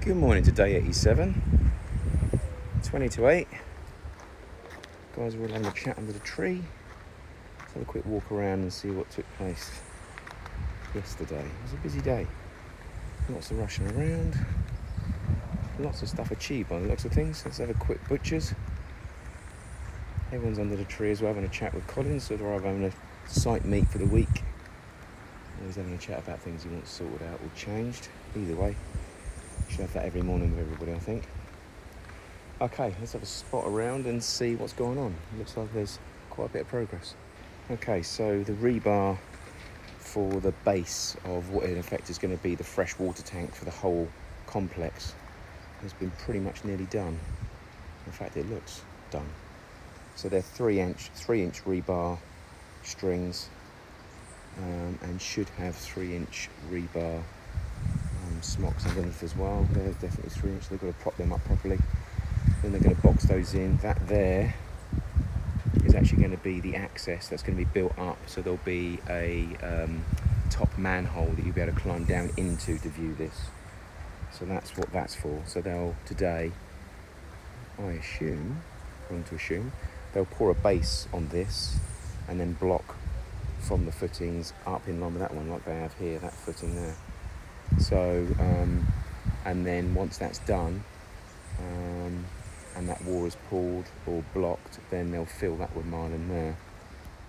Good morning to day 87, 20 to 8. Guys are all having a chat under the tree. Let's have a quick walk around and see what took place yesterday. It was a busy day. Lots of rushing around. Lots of stuff achieved by the looks of things. Let's have a quick butcher's. Everyone's under the tree as well, having a chat with Colin, so they're either having a site meet for the week, or he's having a chat about things he wants sorted out or changed. Either way, should have that every morning with everybody, I think. Okay, let's have a spot around and see what's going on. It looks like there's quite a bit of progress. Okay, so the rebar for the base of what in effect is going to be the fresh water tank for the whole complex has been pretty much nearly done. In fact, it looks done. So they're 3-inch rebar strings, and should have 3-inch rebar smocks underneath as well. They're definitely 3-inch. They've got to prop them up properly. Then they're going to box those in. That there is actually going to be the access that's going to be built up. So there'll be a top manhole that you'll be able to climb down into to view this. So that's what that's for. So they'll today, I want to assume, they'll pour a base on this and then block from the footings up in line with that one, like they have here, that footing there. So, and then once that's done, and that wall is pulled or blocked, then they'll fill that with marl in there.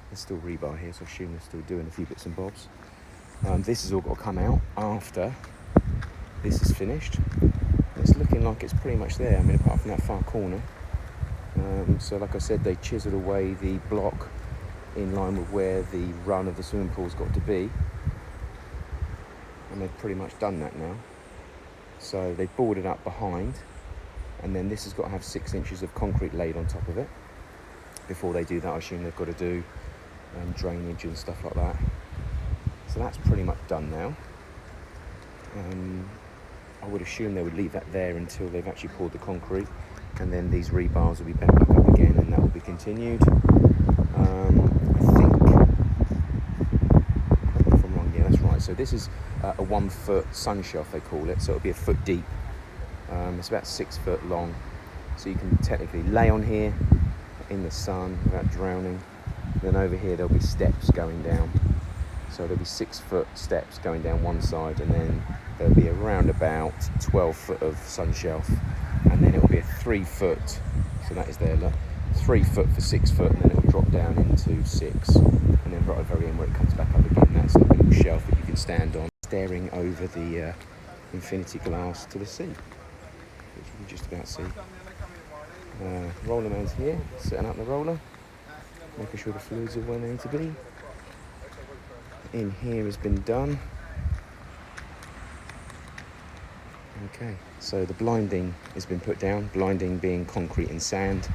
There's still rebar here, so I assume they're still doing a few bits and bobs. This has all got to come out after this is finished. It's looking like it's pretty much there, I mean, apart from that far corner. So like I said, they chiseled away the block in line with where the run of the swimming pool's got to be. And they've pretty much done that now. So they've boarded up behind, and then this has got to have 6 inches of concrete laid on top of it. Before they do that, I assume they've got to do drainage and stuff like that. So that's pretty much done now. I would assume they would leave that there until they've actually poured the concrete, and then these rebars will be bent back up again, and that will be continued. I think, if I'm wrong, yeah, that's right. So this is a 1 foot sun shelf, they call it. So it'll be a foot deep. It's about 6 foot long. So you can technically lay on here in the sun without drowning. Then over here there'll be steps going down. So there'll be 6 foot steps going down one side, and then there'll be around about 12 foot of sun shelf, and then it'll be a 3 foot. So that is there, look. 3 foot for 6 foot, and then it'll drop down into 6, and then right at the very end where it comes back up again, that's like a little shelf that you can stand on, staring over the infinity glass to the sea, which you can just about see. Roller man's here, setting up the roller, making sure the fluids are where they need to be. In here has been done. Okay, so the blinding has been put down, blinding being concrete and sand.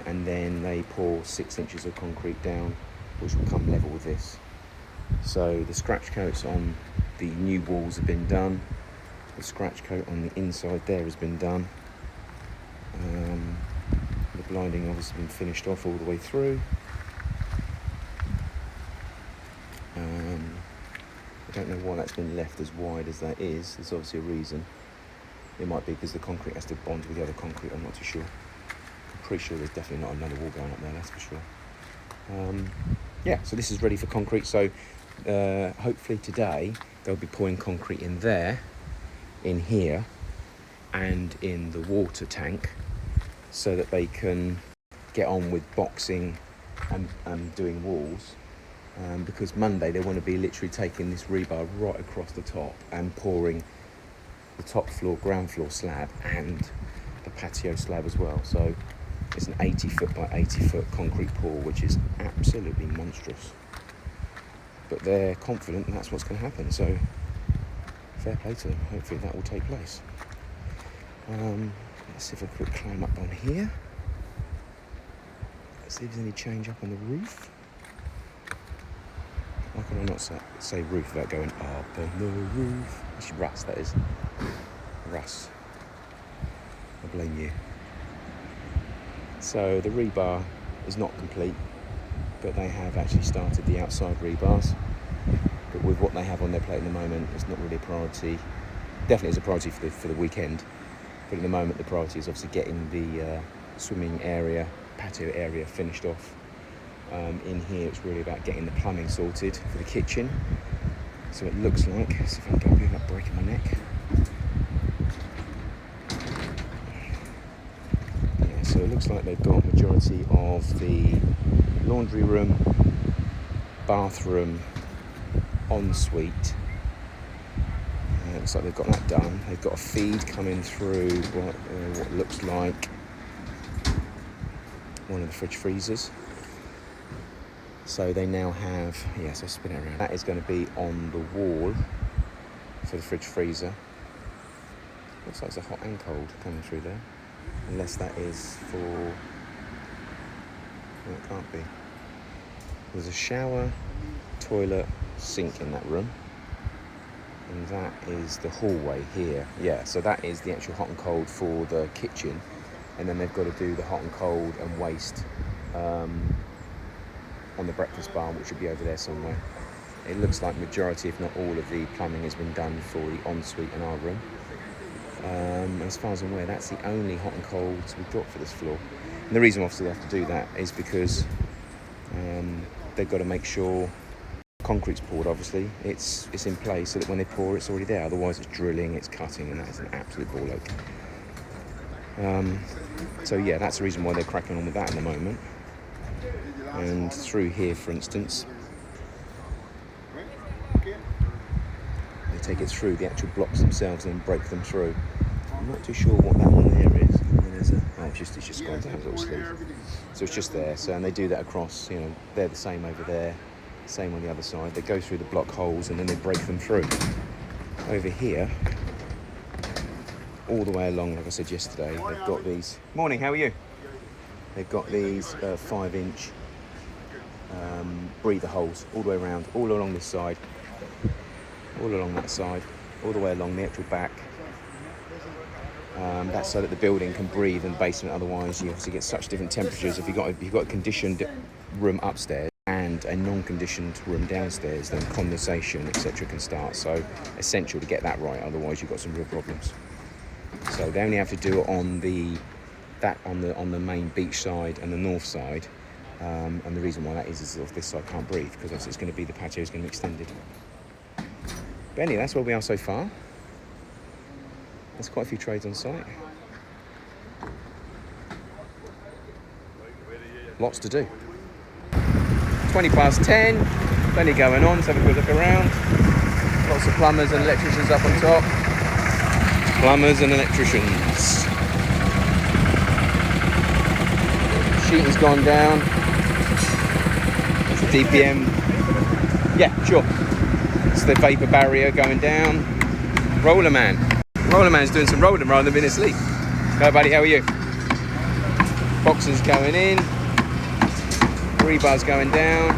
And then they pour 6 inches of concrete down, which will come level with this. So the scratch coats on the new walls have been done. The scratch coat on the inside there has been done. The blinding obviously been finished off all the way through. I don't know why that's been left as wide as that is. There's obviously a reason. It might be because the concrete has to bond with the other concrete, I'm not too sure. Pretty sure there's definitely not another wall going up there, that's for sure. Yeah, so this is ready for concrete. So hopefully today they'll be pouring concrete in there, in here, and in the water tank, so that they can get on with boxing and doing walls. Because Monday they want to be literally taking this rebar right across the top and pouring the top floor, ground floor slab and the patio slab as well. So it's an 80 foot by 80 foot concrete pour, which is absolutely monstrous. But they're confident that's what's going to happen, so fair play to them. Hopefully that will take place. Let's see if I can quick climb up on here. Let's see if there's any change up on the roof. Why can I not say roof without going up on the roof? It's Russ, that is. Russ. I blame you. So the rebar is not complete, but they have actually started the outside rebars. But with what they have on their plate at the moment, it's not really a priority. definitely is a priority for the weekend. But at the moment, the priority is obviously getting the swimming area, patio area finished off. In here, it's really about getting the plumbing sorted for the kitchen. So it looks like, let's see if I can get up here without breaking my neck. Yeah, so it looks like they've got majority of the laundry room, bathroom, ensuite. Looks like they've got that done. They've got a feed coming through what looks like one of the fridge freezers. So they now have, so spin it around. That is going to be on the wall for the fridge freezer. Looks like it's a hot and cold coming through there. Unless that is for, no, it can't be. There's a shower, toilet, sink in that room. And that is the hallway here. Yeah, so that is the actual hot and cold for the kitchen. And then they've got to do the hot and cold and waste on the breakfast bar, which should be over there somewhere. It looks like majority, if not all, of the plumbing has been done for the ensuite and our room. As far as I'm aware, that's the only hot and colds we've got for this floor. And the reason obviously they have to do that is because they've got to make sure concrete's poured, obviously. It's in place so that when they pour, it's already there. Otherwise, it's drilling, it's cutting, and that is an absolute ball ache. So yeah, that's the reason why they're cracking on with that at the moment. And through here, for instance, they take it through the actual blocks themselves and break them through. I'm not too sure what that one there is. It's just gone down little sleeve. So it's just there. So and they do that across. They're the same over there. Same on the other side. They go through the block holes and then they break them through. Over here, all the way along, like I said yesterday, they've got these. Morning, how are you? They've got these 5-inch breather holes all the way around, all along this side, all along that side, all the way along the actual back. That's so that the building can breathe in the basement. Otherwise, you obviously get such different temperatures. If you've got a conditioned room upstairs and a non-conditioned room downstairs, then condensation, etc., can start. So essential to get that right. Otherwise, you've got some real problems. So they only have to do it on the main beach side and the north side. And the reason why that is if this side can't breathe, because it's going to be, the patio is going to be extended. But anyway, that's where we are so far. There's quite a few trades on site. Lots to do. 10:20, plenty going on. Let's have a good look around. Lots of plumbers and electricians up on top. Plumbers and electricians. Sheeting's gone down. That's the DPM. Yeah, sure. It's the vapor barrier going down. Roller man. Roller man's doing some rolling rather than being asleep. Hello, buddy. How are you? Boxes going in. Rebar's going down.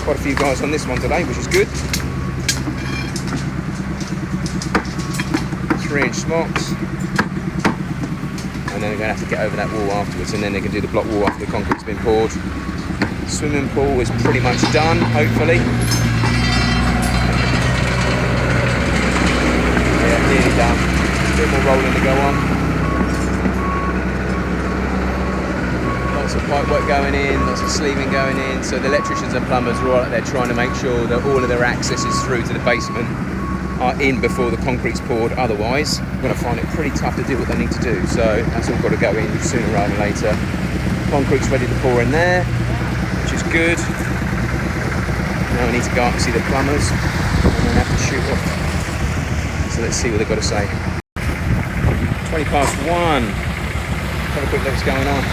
Quite a few guys on this one today, which is good. 3-inch smocks. And then they're going to have to get over that wall afterwards, and then they can do the block wall after the concrete's been poured. Swimming pool is pretty much done, hopefully. Yeah, nearly done. A bit more rolling to go on. Lots of pipe work going in, lots of sleeving going in. So the electricians and plumbers are all out there trying to make sure that all of their accesses through to the basement are in before the concrete's poured. Otherwise, we're going to find it pretty tough to do what they need to do. So that's all got to go in sooner rather than later. Concrete's ready to pour in there, which is good. Now we need to go up and see the plumbers and then have to shoot off. So let's see what they've got to say. 1:20. Let's have a quick look what's going on.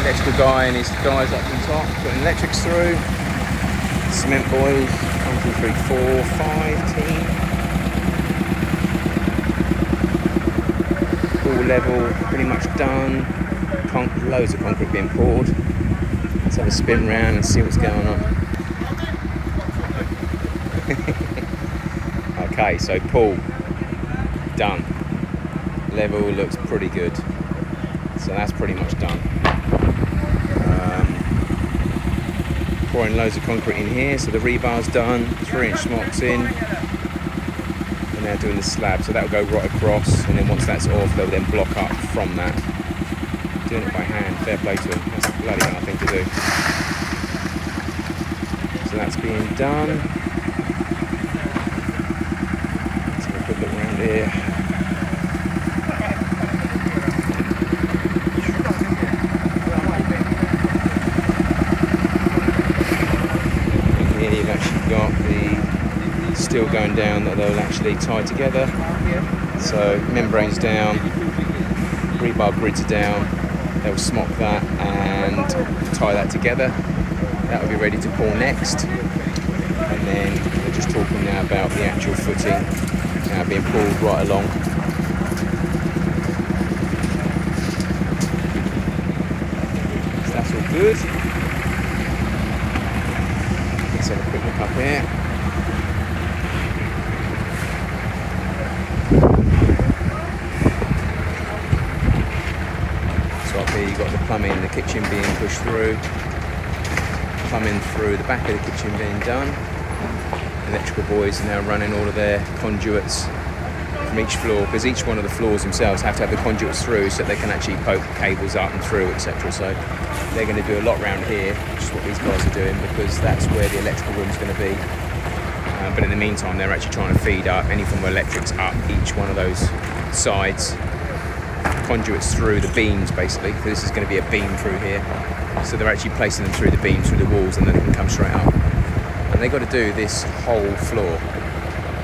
Electrical guy and his guys up on top, putting electrics through. Cement boys, 1, 2, 3, 4, 5 team. All level, pretty much done. Loads of concrete being poured. Let's have a spin round and see what's going on. Okay, so pool done. Level looks pretty good. So that's pretty much done. pouring loads of concrete in here, so the rebar's done, 3-inch smocks in, and now doing the slab, so that'll go right across, and then once that's off, they'll then block up from that. Doing it by hand, fair play to them, that's a bloody hard thing to do. So that's being done. Let's have a good look around here. You've actually got the steel going down that they'll actually tie together. So membranes down, rebar grids are down, they'll smock that and tie that together. That will be ready to pour next. And then we're just talking now about the actual footing now being pulled right along. So that's all good. Let's have a quick look up here. So up here you've got the plumbing and the kitchen being pushed through. Plumbing through the back of the kitchen being done. Electrical boys are now running all of their conduits from each floor, because each one of the floors themselves have to have the conduits through so they can actually poke cables up and through, etc. So they're going to do a lot around here, which is what these guys are doing, because that's where the electrical room is going to be. But in the meantime, they're actually trying to feed up any form of electrics up each one of those sides, conduits through the beams basically. So this is going to be a beam through here. So they're actually placing them through the beams, through the walls, and then they can come straight up. And they've got to do this whole floor,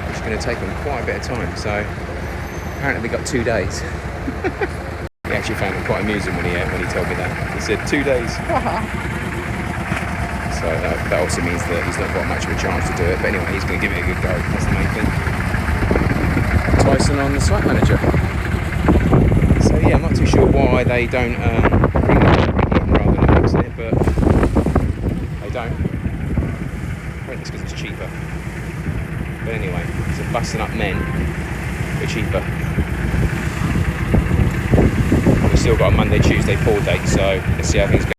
which is going to take them quite a bit of time. So apparently they've got 2 days. He actually found it quite amusing when he told me that. He said 2 days. So that also means that he's not got much of a chance to do it. But anyway, he's going to give it a good go. That's the main thing. Tyson on the site manager. So yeah, I'm not too sure why they don't bring it rather than fix it, but they don't. I think it's because it's cheaper. But anyway, so busting up men, they're cheaper. We've still got a Monday, Tuesday pour date, so let's see how things go.